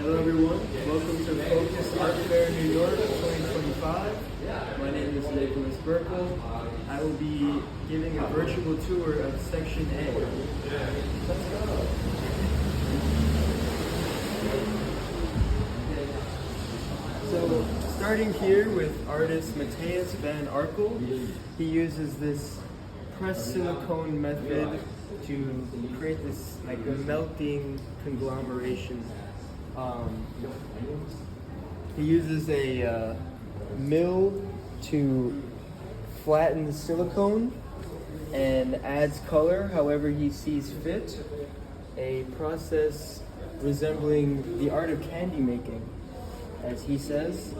Hello everyone, welcome to Focus Art Fair New York 2025. My name is Nicholas Burkle. I will be giving a virtual tour of Section A. Let's go. So, starting here with artist Matthias van Arkel, he uses this pressed silicone method to create this like melting conglomeration. He uses a mill to flatten the silicone and adds color however he sees fit, a process resembling the art of candy making, as he says.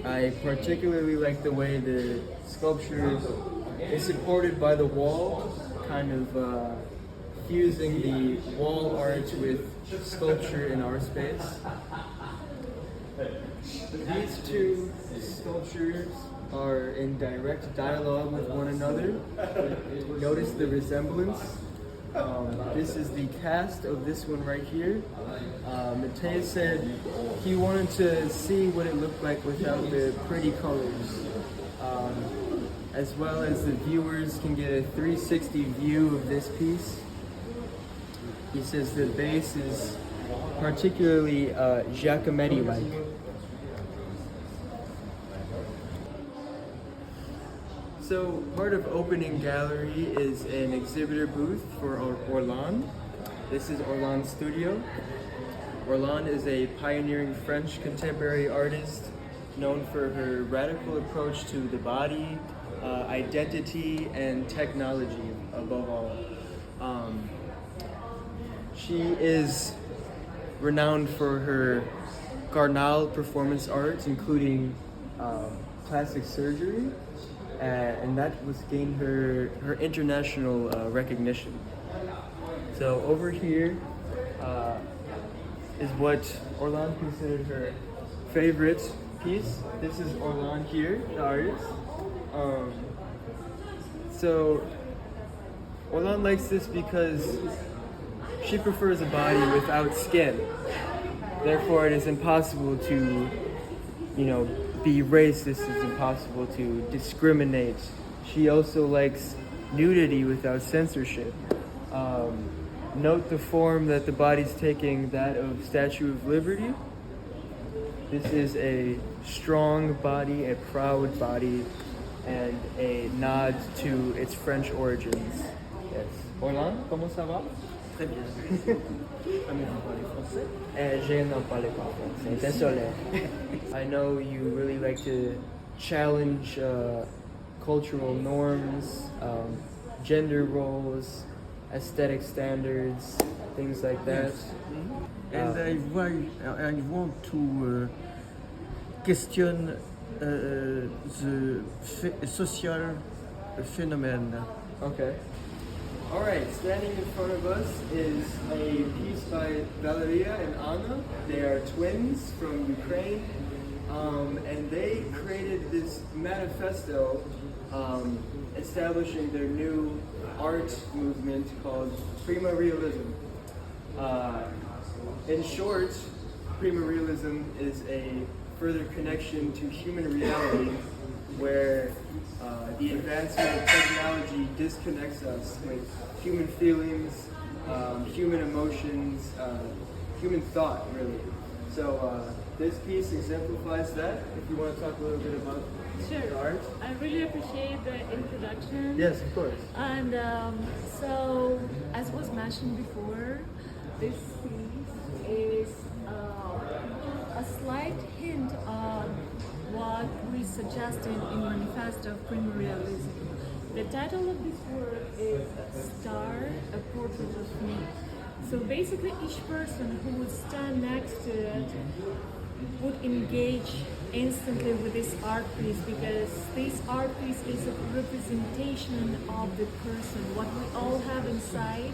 I particularly like the way the sculpture is supported by the wall, kind of fusing the wall art with sculpture in our space. These two sculptures are in direct dialogue with one another. Notice the resemblance. This is the cast of this one right here. Matthias said he wanted to see what it looked like without the pretty colors, as well as the viewers can get a 360 view of this piece. He says the base is particularly Giacometti-like. So part of opening gallery is an exhibitor booth for Orlan. This is Orlan's studio. Orlan is a pioneering French contemporary artist known for her radical approach to the body, identity, and technology above all. She is renowned for her Garnal performance art, including plastic surgery, and that was gained her international recognition. So over here is what Orlan considered her favorite piece. This is Orlan here, the artist. So Orlan likes this because she prefers a body without skin. Therefore, it is impossible to, be racist. It's impossible to discriminate. She also likes nudity without censorship. Note the form that the body's taking, that of Statue of Liberty. This is a strong body, a proud body, and a nod to its French origins. Yes. Orlan, comment ça va? Très bien. Aimez-vous parler français? Je n'en parle pas français, désolé. I know you really like to challenge cultural norms, gender roles, aesthetic standards, things like that. Yes. And I want to question the social phenomenon. Okay. All right, standing in front of us is a piece by Valeria and Anna. They are twins from Ukraine, and they created this manifesto establishing their new art movement called Prima Realism. In short, Prima Realism is a further connection to human reality where the advancement of technology disconnects us with human feelings, human emotions, human thought, really. So this piece exemplifies that. If you want to talk a little bit about the art. I really appreciate the introduction. Yes, of course. And so, as was mentioned before, this piece is a slight hint on what we suggested in Manifesto of Prima Realism. The title of this work is Star, a Portrait of Me. So basically each person who would stand next to it would engage instantly with this art piece, because this art piece is a representation of the person, what we all have inside,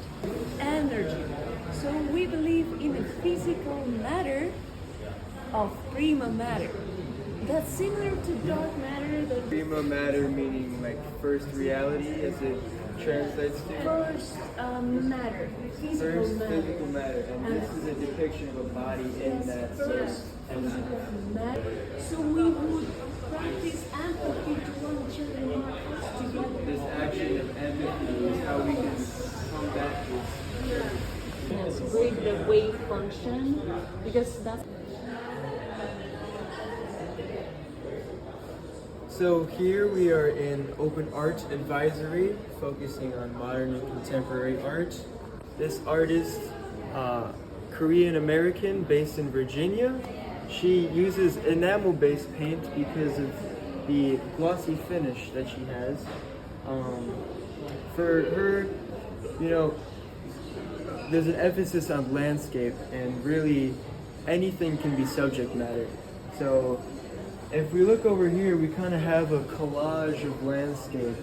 energy. So we believe in the physical matter of prima matter. That's similar to dark matter. Prima matter meaning like first reality, as if translates to? First, matter, physical First, matter. physical matter, and this is a depiction of a body in that first element. Matter. So we would practice empathy to one another and not us together. This action of empathy is how we can combat this. Yes, break the wave function because that's. So here we are in Open Art Advisory, focusing on modern and contemporary art. This artist, Korean American, based in Virginia, she uses enamel-based paint because of the glossy finish that she has. For her, you know, there's an emphasis on landscape, and really anything can be subject matter. So if we look over here, we kind of have a collage of landscape,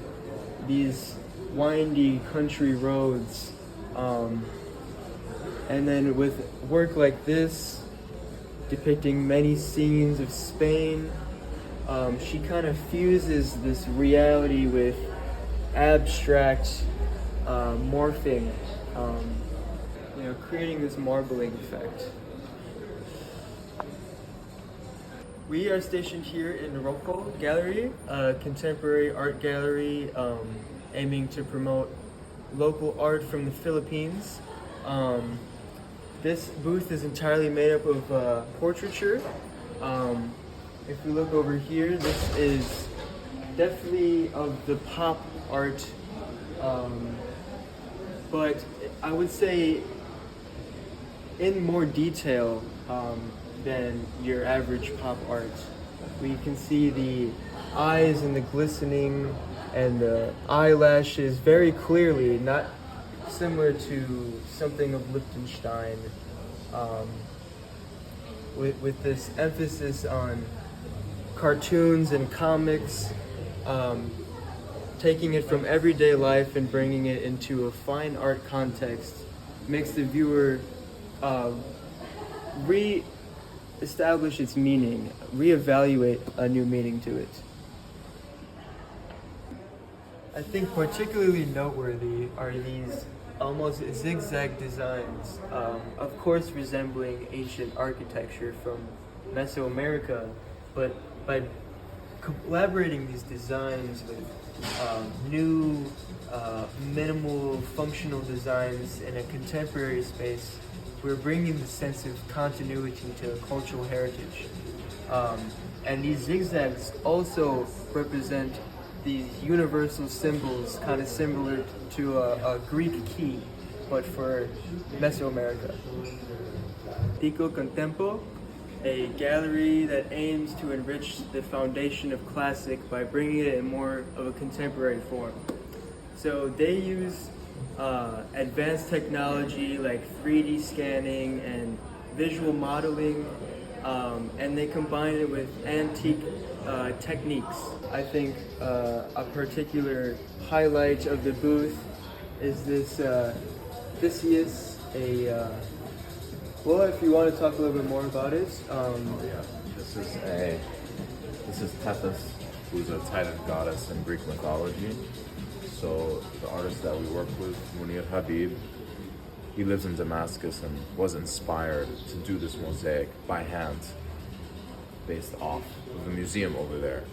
these windy country roads, and then with work like this, depicting many scenes of Spain, she kind of fuses this reality with abstract morphing, you know, creating this marbling effect. We are stationed here in Rocco Gallery, a contemporary art gallery aiming to promote local art from the Philippines. This booth is entirely made up of portraiture. If we look over here, this is definitely of the pop art, but I would say in more detail than your average pop art. We can see the eyes and the glistening and the eyelashes very clearly, not similar to something of Liechtenstein, with this emphasis on cartoons and comics, taking it from everyday life and bringing it into a fine art context makes the viewer re-establish its meaning, reevaluate a new meaning to it. I think particularly noteworthy are these almost zigzag designs, of course resembling ancient architecture from Mesoamerica, but by collaborating these designs with new minimal functional designs in a contemporary space, we're bringing the sense of continuity to cultural heritage. And these zigzags also represent these universal symbols, kind of similar to a Greek key, but for Mesoamerica. Tico Contempo, a gallery that aims to enrich the foundation of classic by bringing it in more of a contemporary form. So they use advanced technology like 3D scanning and visual modeling, and they combine it with antique techniques. I think a particular highlight of the booth is this Theseus, well, if you want to talk a little bit more about it. This is Tethys, who's a Titan goddess in Greek mythology. So the artist that we work with, Munir Habib, he lives in Damascus and was inspired to do this mosaic by hand based off of the museum over there.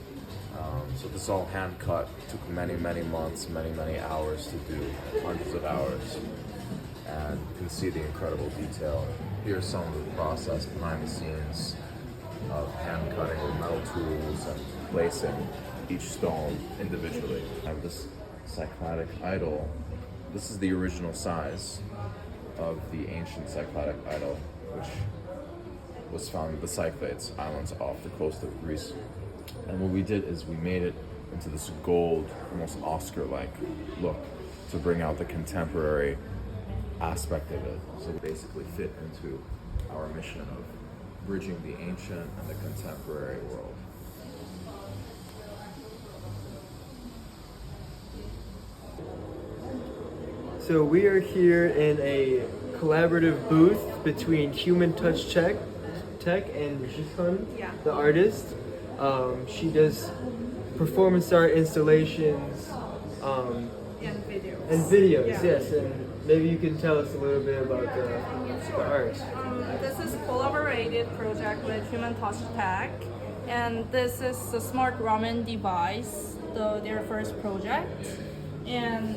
So this is all hand cut, took many months, many hours to do, hundreds of hours. And you can see the incredible detail. Here's some of the process behind the scenes of hand cutting with metal tools and placing each stone individually. I have this Cycladic idol. This is the original size of the ancient Cycladic idol, which was found in the Cyclades Islands off the coast of Greece. And what we did is we made it into this gold, almost Oscar-like look to bring out the contemporary aspect of it. So we basically fit into our mission of bridging the ancient and the contemporary world. So we are here in a collaborative booth between Human Touch Tech and Jihun, the artist. She does performance art installations. And video. And videos, Yeah. yes. And maybe you can tell us a little bit about the art. This is a collaborated project with Human Touch Tech, and this is the smart ramen device, their first project. And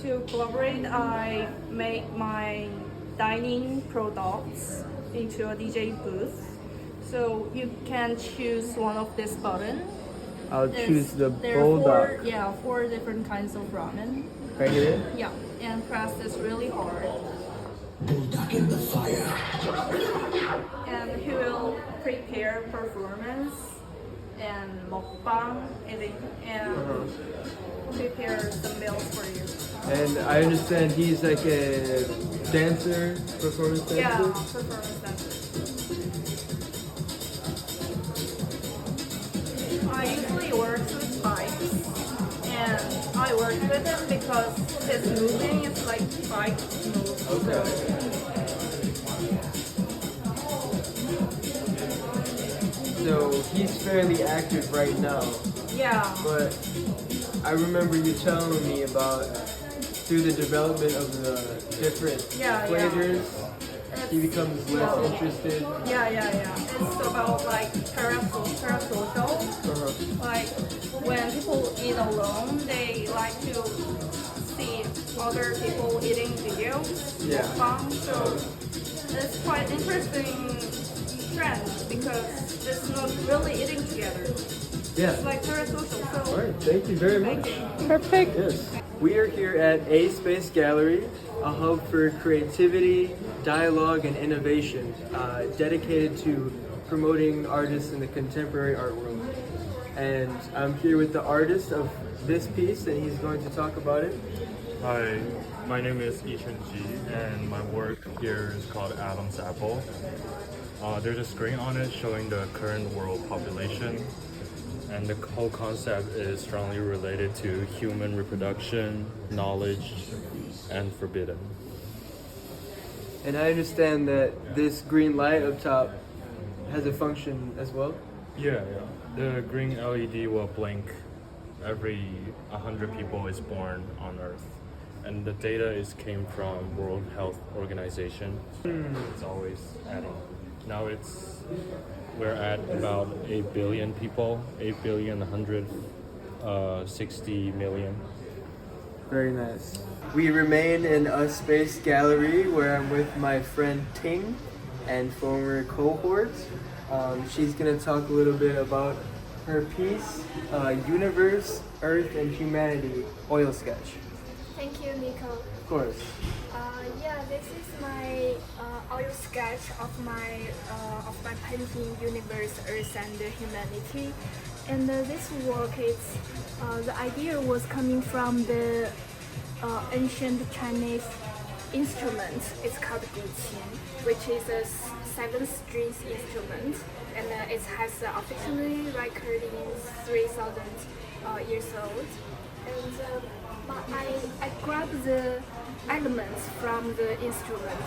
to collaborate, I make my dining products into a DJ booth. So you can choose one of this button. I'll choose the There are bulldog. four different kinds of ramen. Right here? Yeah, and press this really hard. Bulldog in the fire. And he will prepare performance and mukbang eating and prepare some meals for you. And I understand he's like a dancer, performance dancer? Yeah, performance dancer. I usually work with bikes, and I work with him because his moving is like bike move. So he's fairly active right now. Yeah. But I remember you telling me about through the development of the different flavors, he becomes less interested. Yeah. It's about like parasocial. Like when people eat alone, they like to see other people eating videos. Yeah. Mukbang. So it's quite interesting trend because it's not really eating together. Yeah. It's like parasocial. So All right. Thank you very much. thank you. Perfect. Yes. We are here at A Space Gallery, a hub for creativity, dialogue, and innovation, dedicated to promoting artists in the contemporary art world. And I'm here with the artist of this piece, and he's going to talk about it. Hi, my name is Yichun Ji, and my work here is called Adam's Apple. There's a screen on it showing the current world population, and the whole concept is strongly related to human reproduction, knowledge, and forbidden. And I understand that this green light up top has a function as well. Yeah. The green LED will blink every 100 people is born on Earth. And the data came from World Health Organization. It's always adding. Now we're at about 8 billion people, 8,160 million. Very nice. We remain in a space gallery where I'm with my friend Ting and former cohort. She's gonna talk a little bit about her piece, Universe, Earth, and Humanity oil sketch. Thank you, Nico. Of course. This is my oil sketch of my painting Universe, Earth, and Humanity. And this work is the idea was coming from the ancient Chinese instrument. It's called guqin, which is a 7-string instrument, and it has officially recorded in 3,000 years old. And I grabbed the elements from the instrument,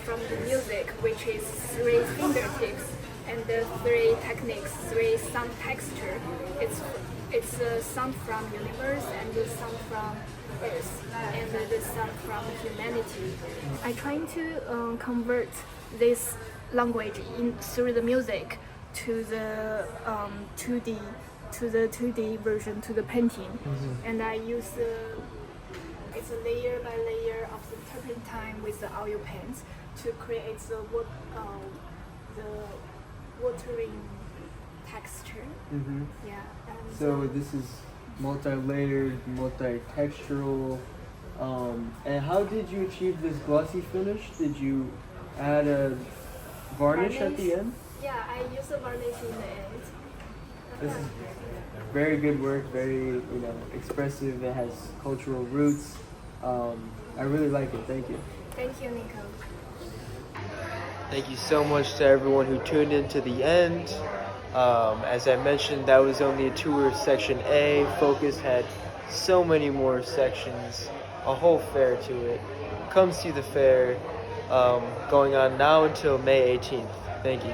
from the music, which is 3 fingertips and the 3 techniques, 3 sound texture. It's a sound from universe and the sound from Earth and the sound from humanity. I trying to convert this language through the music to the 2D version, to the painting. And I use it's a layer by layer of the turpentine with the oil paints to create the watering texture. Yeah. And So this is multi-layered, multi-textural. And how did you achieve this glossy finish? Did you add a varnish at the end? Yeah, I use a varnish in the end. This is very good work, very expressive. It has cultural roots. I really like it. Thank you. Thank you, Nico. Thank you so much to everyone who tuned in to the end. As I mentioned, that was only a tour of Section A. Focus had so many more sections, a whole fair to it. Come see the fair going on now until May 18th. Thank you.